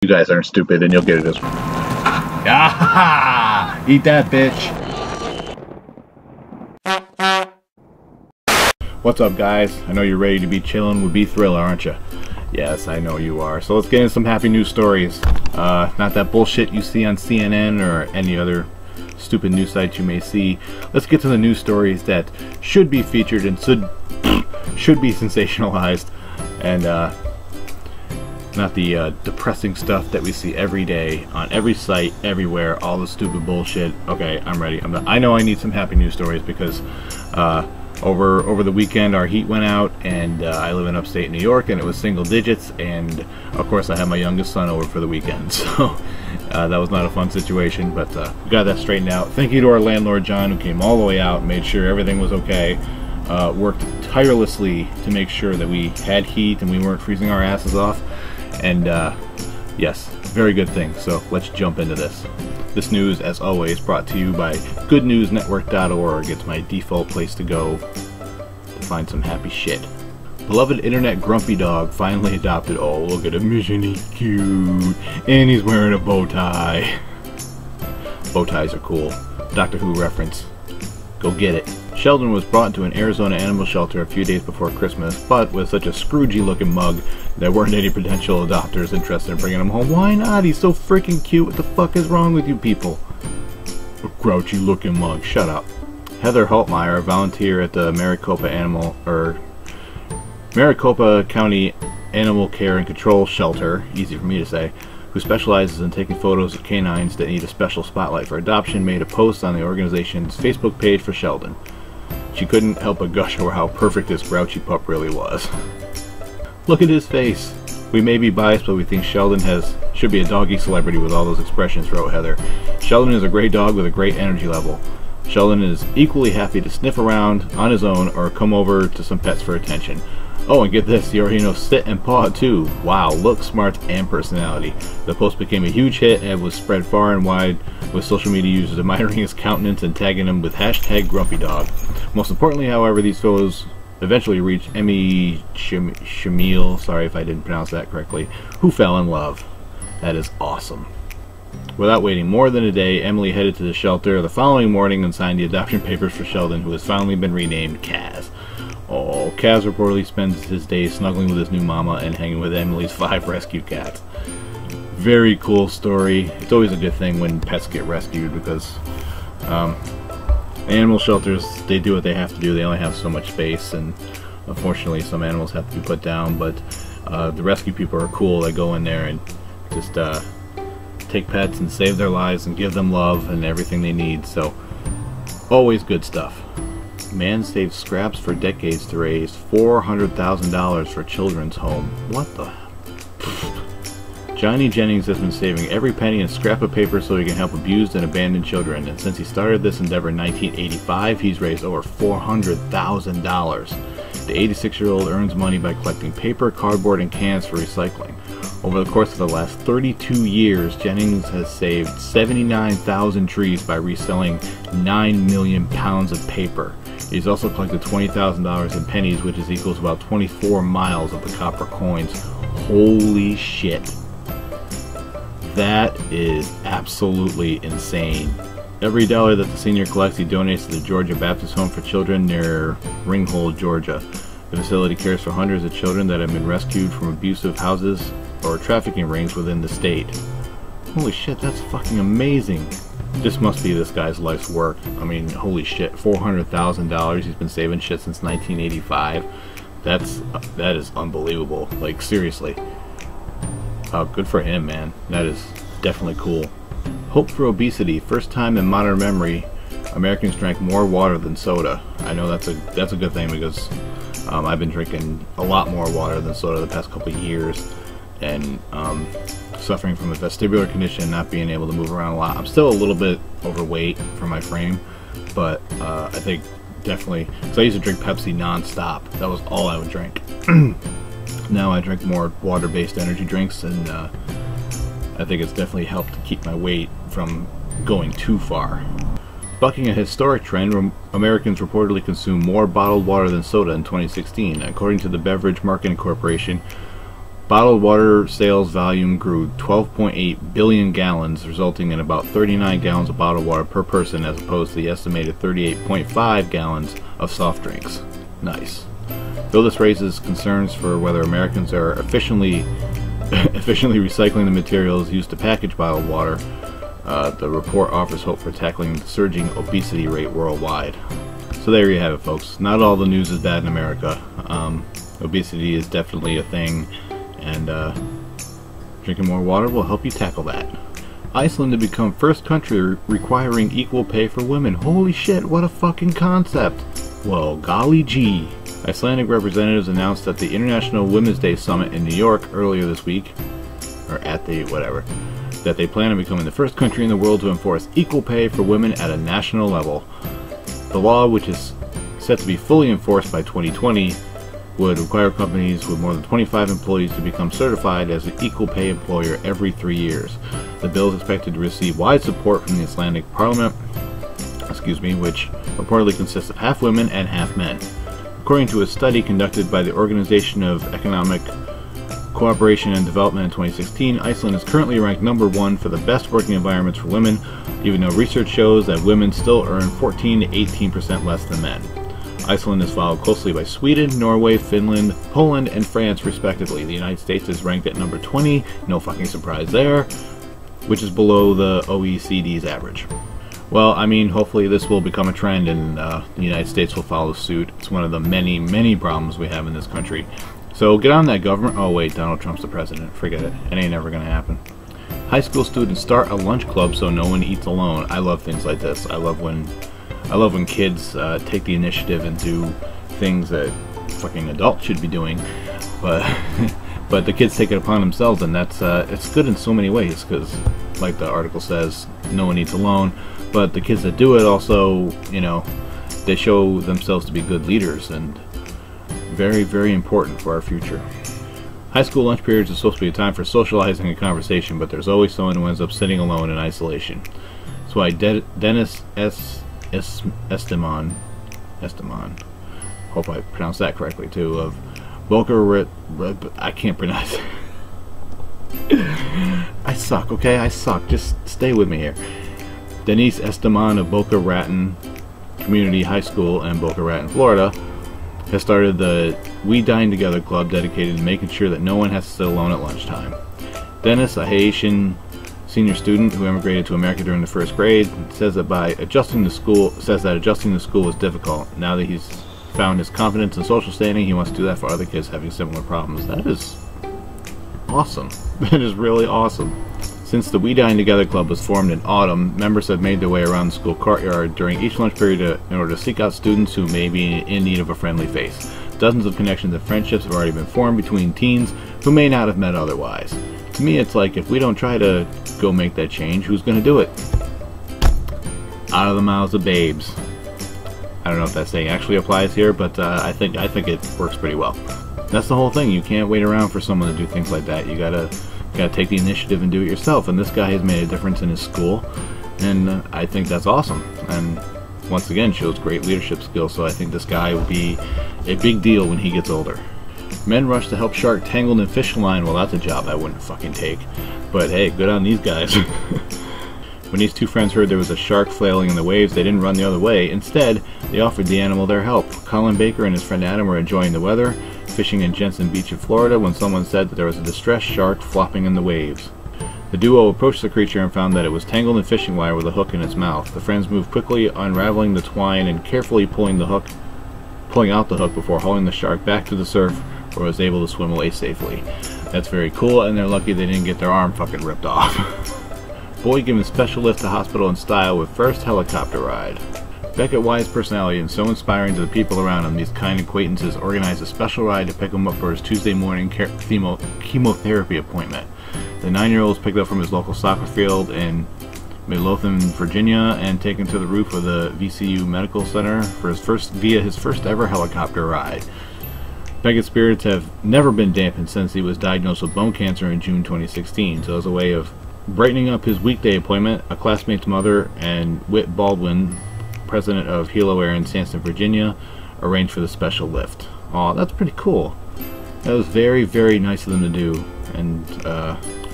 You guys aren't stupid, and you'll get it as well. Ah, eat that, bitch. What's up, guys? I know you're ready to be chilling with B-Thriller, aren't you? Yes, I know you are. So let's get into some happy news stories. Not that bullshit you see on CNN or any other stupid news sites you may see. Let's get to the news stories that should be featured and should be sensationalized, and not the depressing stuff that we see every day on every site, everywhere, all the stupid bullshit. Okay, I'm ready. I know I need some happy news stories because over the weekend our heat went out, and I live in upstate New York, and it was single digits, and of course I had my youngest son over for the weekend, so that was not a fun situation, but we got that straightened out. Thank you to our landlord John, who came all the way out and made sure everything was okay. Worked tirelessly to make sure that we had heat and we weren't freezing our asses off, and yes, very good thing. So let's jump into this. This news, as always, brought to you by goodnewsnetwork.org. It's my default place to go to find some happy shit. Beloved internet grumpy dog finally adopted. Oh, look at him, isn't he cute? And he's wearing a bow tie. Bow ties are cool. Doctor Who reference. Go get it. Sheldon was brought to an Arizona animal shelter a few days before Christmas, but with such a Scroogey looking mug, there weren't any potential adopters interested in bringing him home. Why not? He's so freaking cute. What the fuck is wrong with you people? A grouchy looking mug. Shut up. Heather Haltmeyer, a volunteer at the Maricopa County Animal Care and Control Shelter, easy for me to say, who specializes in taking photos of canines that need a special spotlight for adoption, made a post on the organization's Facebook page for Sheldon. She couldn't help but gush over how perfect this grouchy pup really was. Look at his face. We may be biased, but we think Sheldon should be a doggy celebrity with all those expressions, wrote Heather. Sheldon is a great dog with a great energy level. Sheldon is equally happy to sniff around on his own or come over to some pets for attention. Oh, and get this, he already knows sit and paw too. Wow, look, smarts, and personality. The post became a huge hit and was spread far and wide, with social media users admiring his countenance and tagging him with hashtag GrumpyDog. Most importantly, however, these photos eventually reached Emmy Shamil, sorry if I didn't pronounce that correctly, who fell in love. That is awesome. Without waiting more than a day, Emily headed to the shelter the following morning and signed the adoption papers for Sheldon, who has finally been renamed Kaz. Oh, Kaz reportedly spends his days snuggling with his new mama and hanging with Emily's 5 rescue cats. Very cool story. It's always a good thing when pets get rescued because animal shelters, they do what they have to do. They only have so much space, and unfortunately some animals have to be put down, but the rescue people are cool. They go in there and just take pets and save their lives and give them love and everything they need, so always good stuff. Man saved scraps for decades to raise $400,000 for children's home. What the? Johnny Jennings has been saving every penny and scrap of paper so he can help abused and abandoned children, and since he started this endeavor in 1985, he's raised over $400,000. The 86-year-old earns money by collecting paper, cardboard, and cans for recycling. Over the course of the last 32 years, Jennings has saved 79,000 trees by reselling 9 million pounds of paper. He's also collected $20,000 in pennies, which is equal to about 24 miles of the copper coins. Holy shit. That is absolutely insane. Every dollar that the senior collects, he donates to the Georgia Baptist Home for Children near Ringgold, Georgia. The facility cares for hundreds of children that have been rescued from abusive houses or trafficking rings within the state. Holy shit, that's fucking amazing. This must be this guy's life's work. I mean, holy shit, $400,000. He's been saving shit since 1985. That is unbelievable. Like, seriously. Good for him, man. That is definitely cool. Hope for obesity. First time in modern memory, Americans drank more water than soda. I know that's a good thing because I've been drinking a lot more water than soda the past couple of years, and suffering from a vestibular condition, not being able to move around a lot. I'm still a little bit overweight for my frame, but I think definitely, because I used to drink Pepsi non-stop. That was all I would drink. Now I drink more water-based energy drinks, and I think it's definitely helped to keep my weight from going too far. Bucking a historic trend, Americans reportedly consume more bottled water than soda in 2016. According to the Beverage Marketing Corporation, Bottled water sales volume grew 12.8 billion gallons, resulting in about 39 gallons of bottled water per person as opposed to the estimated 38.5 gallons of soft drinks. Nice. Though this raises concerns for whether Americans are efficiently recycling the materials used to package bottled water, the report offers hope for tackling the surging obesity rate worldwide. So there you have it, folks. Not all the news is bad in America. Obesity is definitely a thing, and drinking more water will help you tackle that. Iceland to become first country requiring equal pay for women. Holy shit, what a fucking concept. Well, golly gee. Icelandic representatives announced at the International Women's Day Summit in New York earlier this week, or at the whatever, that they plan on becoming the first country in the world to enforce equal pay for women at a national level. The law, which is set to be fully enforced by 2020, would require companies with more than 25 employees to become certified as an equal pay employer every 3 years. The bill is expected to receive wide support from the Icelandic Parliament, which reportedly consists of half women and half men. According to a study conducted by the Organization of Economic Cooperation and Development in 2016, Iceland is currently ranked #1 for the best working environments for women, even though research shows that women still earn 14 to 18% less than men. Iceland is followed closely by Sweden, Norway, Finland, Poland, and France, respectively. The United States is ranked at number 20, no fucking surprise there, which is below the OECD's average. Well, I mean, hopefully this will become a trend and the United States will follow suit. It's one of the many, many problems we have in this country. So get on that, government. Oh wait, Donald Trump's the president. Forget it. It ain't ever gonna happen. High school students start a lunch club so no one eats alone. I love things like this. I love when kids take the initiative and do things that fucking adults should be doing, but but the kids take it upon themselves, and that's it's good in so many ways, because like the article says, no one eats alone. But the kids that do it also, you know, they show themselves to be good leaders, and very, very important for our future. High school lunch periods are supposed to be a time for socializing and conversation, but there's always someone who ends up sitting alone in isolation. That's why Dennis Esteman, hope I pronounced that correctly too, of Boca, I can't pronounce it. I suck, okay? I suck. Just stay with me here. Denise Esteman of Boca Raton Community High School in Boca Raton, Florida, has started the We Dine Together Club dedicated to making sure that no one has to sit alone at lunchtime. Dennis, a Haitian senior student who immigrated to America during the first grade, says that adjusting to school was difficult. Now that he's found his confidence and social standing, he wants to do that for other kids having similar problems. That is awesome. That is really awesome. Since the We Dine Together Club was formed in autumn, members have made their way around the school courtyard during each lunch period in order to seek out students who may be in need of a friendly face. Dozens of connections and friendships have already been formed between teens who may not have met otherwise. To me, it's like, if we don't try to go make that change, who's going to do it? Out of the mouths of babes. I don't know if that saying actually applies here, but I think it works pretty well. That's the whole thing. You can't wait around for someone to do things like that. You gotta take the initiative and do it yourself. And this guy has made a difference in his school, and I think that's awesome. And once again, shows great leadership skills. So I think this guy will be a big deal when he gets older. Men rush to help shark tangled in fishing line. Well, that's a job I wouldn't fucking take. But hey, good on these guys. When these two friends heard there was a shark flailing in the waves, they didn't run the other way. Instead, they offered the animal their help. Colin Baker and his friend Adam were enjoying the weather, fishing in Jensen Beach in Florida, when someone said that there was a distressed shark flopping in the waves. The duo approached the creature and found that it was tangled in fishing wire with a hook in its mouth. The friends moved quickly, unraveling the twine and carefully pulling out the hook before hauling the shark back to the surf, where it was able to swim away safely. That's very cool, and they're lucky they didn't get their arm fucking ripped off. Boy given special lift to hospital in style with first helicopter ride. Beckett Wyatt's personality and so inspiring to the people around him, these kind acquaintances organized a special ride to pick him up for his Tuesday morning chemotherapy appointment. The 9-year-old was picked up from his local soccer field in Midlothian, Virginia, and taken to the roof of the VCU Medical Center via his first ever helicopter ride. Beckett's spirits have never been dampened since he was diagnosed with bone cancer in June 2016. So as a way of brightening up his weekday appointment, a classmate's mother and Whit Baldwin, president of Hilo Air in Sansom, Virginia, arranged for the special lift. Aw, that's pretty cool. That was very, very nice of them to do, and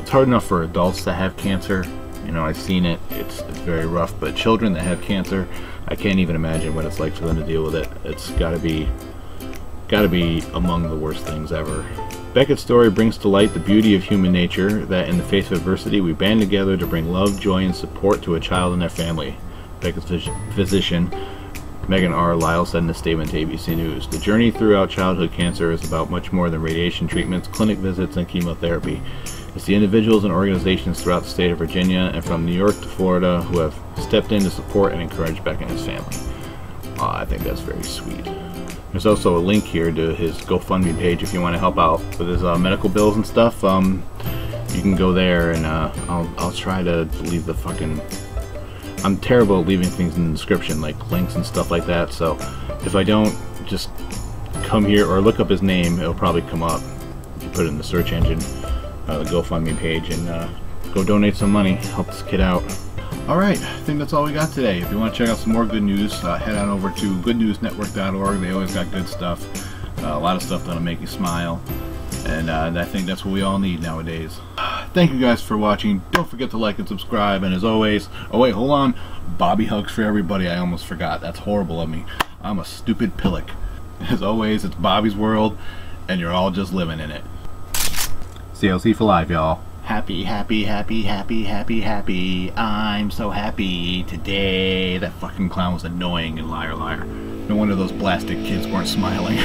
it's hard enough for adults that have cancer. You know, I've seen it. It's very rough, but children that have cancer, I can't even imagine what it's like for them to deal with it. It's gotta be among the worst things ever. Beckett's story brings to light the beauty of human nature, that in the face of adversity we band together to bring love, joy, and support to a child and their family. Beckett's physician, Megan R. Lyle, said in a statement to ABC News, "The journey throughout childhood cancer is about much more than radiation treatments, clinic visits, and chemotherapy. It's the individuals and organizations throughout the state of Virginia and from New York to Florida who have stepped in to support and encourage Beckett and his family." I think that's very sweet. There's also a link here to his GoFundMe page if you want to help out with his medical bills and stuff. You can go there, and I'll try to leave the fucking... I'm terrible at leaving things in the description, like links and stuff like that, so if I don't, just come here or look up his name. It'll probably come up if you put it in the search engine, the GoFundMe page, and go donate some money, help this kid out. Alright, I think that's all we got today. If you want to check out some more good news, head on over to goodnewsnetwork.org. They always got good stuff, a lot of stuff that'll make you smile, and I think that's what we all need nowadays. Thank you guys for watching. Don't forget to like and subscribe, and as always, oh wait, hold on, Bobby hugs for everybody. I almost forgot. That's horrible of me. I'm a stupid pillock. As always, it's Bobby's world, and you're all just living in it. CLC for life, y'all. Happy, happy, happy, happy, happy, happy. I'm so happy today. That fucking clown was annoying and liar, liar. No wonder those blasted kids weren't smiling.